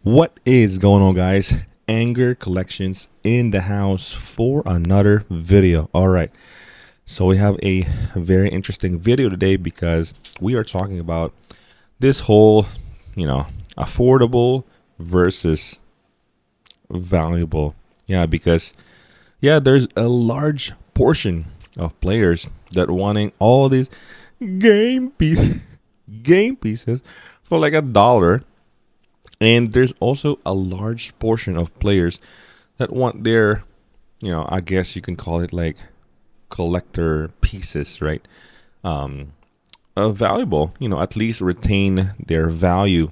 What is going on, guys? Anger Collections in the house for another video. All right, so we have a very interesting video today because we are talking about this whole, affordable versus valuable. Yeah, because there's a large portion of players that wanting all these game piece, game pieces for like $1. And there's also a large portion of players that want their, I guess you can call it like collector pieces, right? Um, Valuable, at least retain their value.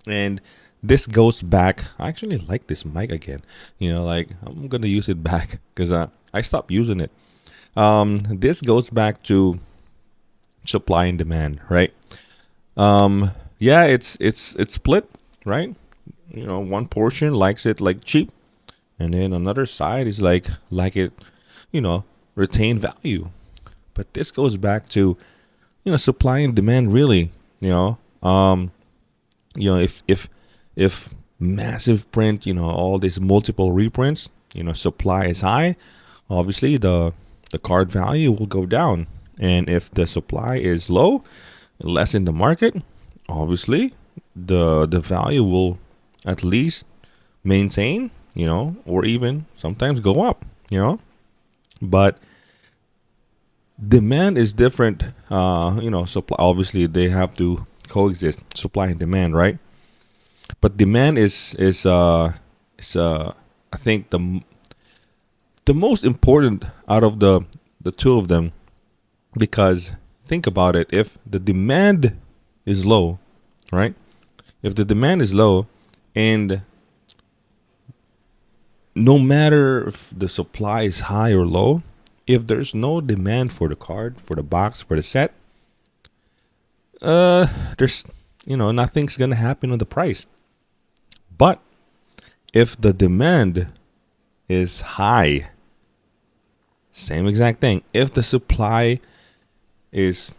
And this goes back. I actually like this mic again. Like I'm gonna use it back because I stopped using it. This goes back to supply and demand, right? It's split, right? One portion likes it like cheap, and then another side is like it, you know, retain value. But this goes back to supply and demand, really. If massive print, all these multiple reprints, supply is high, obviously the card value will go down, and if the supply is low, less in the market, obviously the value will at least maintain, or even sometimes go up, but demand is different. Supply, obviously they have to coexist, supply and demand, right? But demand is I think the most important out of the two of them, because think about it, if the demand is low, right? If the demand is low, and no matter if the supply is high or low, if there's no demand for the card, for the box, for the set, there's nothing's gonna happen on the price. But if the demand is high, same exact thing. If the supply is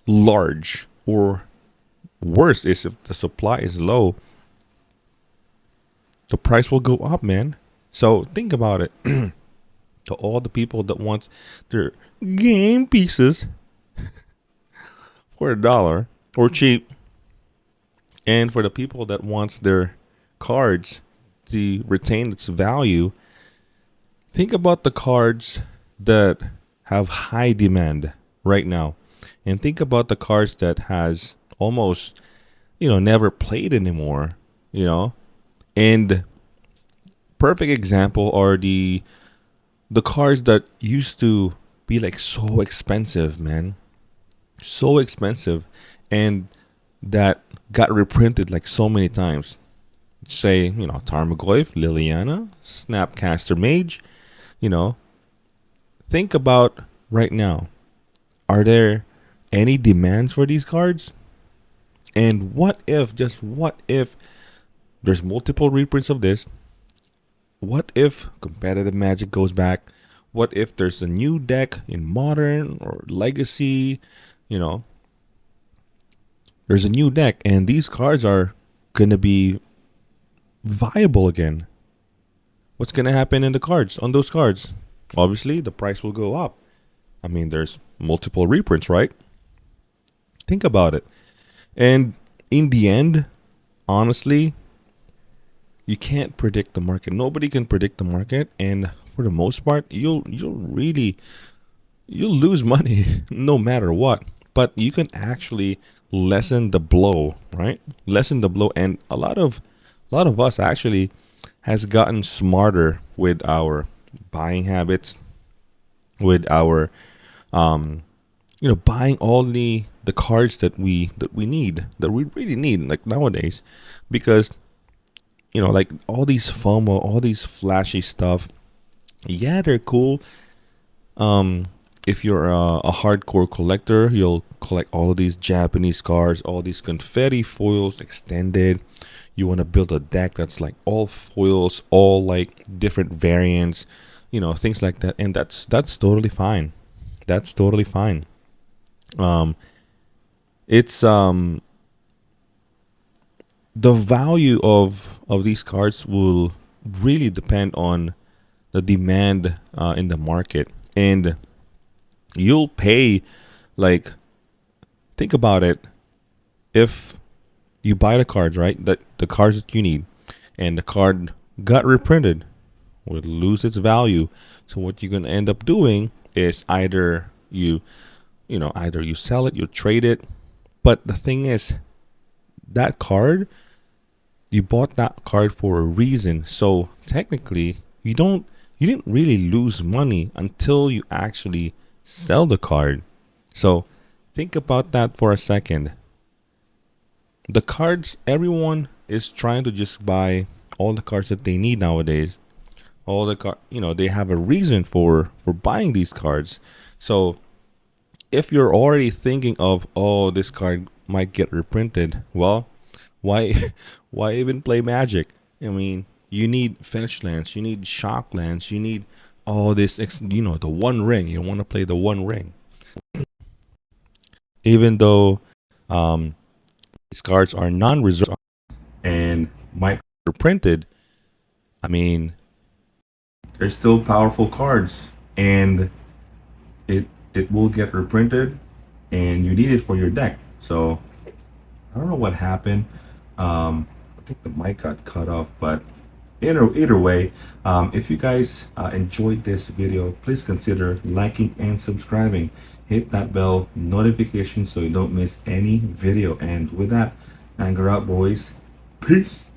large, or worse is if the supply is low, the price will go up, man. So think about it. To all the people that wants their game pieces for $1 or cheap, and for the people that wants their cards to retain its value, think about the cards that have high demand right now, and think about the cards that has almost never played anymore, and perfect example are the cards that used to be like so expensive, man, so expensive, and that got reprinted like so many times. Say, Tarmogoyf, Liliana, Snapcaster Mage. you know think about right now, are there any demands for these cards? And what if, just what if, there's multiple reprints of this? What if competitive Magic goes back? What if there's a new deck in Modern or Legacy? You know, there's a new deck, and these cards are gonna be viable again. What's gonna happen in the cards, on those cards? Obviously, the price will go up. I mean, there's multiple reprints, right? Think about it. And in the end, honestly, you can't predict the market. Nobody can predict the market, and for the most part, you'll lose money no matter what. But you can actually lessen the blow, right? Lessen the blow, and a lot of us actually has gotten smarter with our buying habits, with our buying all the cards that we need, that we really need, like nowadays, because like all these FOMO, all these flashy stuff. Yeah, they're cool. If you're a hardcore collector, you'll collect all of these Japanese cards, all these confetti foils extended. You want to build a deck that's like all foils, all like different variants, things like that, and that's totally fine. That's totally fine. Um, it's the value of these cards will really depend on the demand in the market, and you'll pay, like, think about it. If you buy the cards, right, the cards that you need, and the card got reprinted, will lose its value. So what you're going to end up doing is either either you sell it, you trade it. But the thing is, that card, you bought that card for a reason. So technically, you didn't really lose money until you actually sell the card. So think about that for a second. The cards, everyone is trying to just buy all the cards that they need nowadays. All the they have a reason for buying these cards. So if you're already thinking of, oh, this card might get reprinted, well, why why even play Magic? I mean, you need fetch lands, you need shock lands, you need all this the one ring. You want to play the one ring. Even though um these cards are non-reserved and might be reprinted, I mean, they're still powerful cards, and it will get reprinted, and you need it for your deck. So I don't know what happened. I think the mic got cut off, but either way, if you guys enjoyed this video, please consider liking and subscribing. Hit that bell notification so you don't miss any video. And with that, anger out, boys. Peace.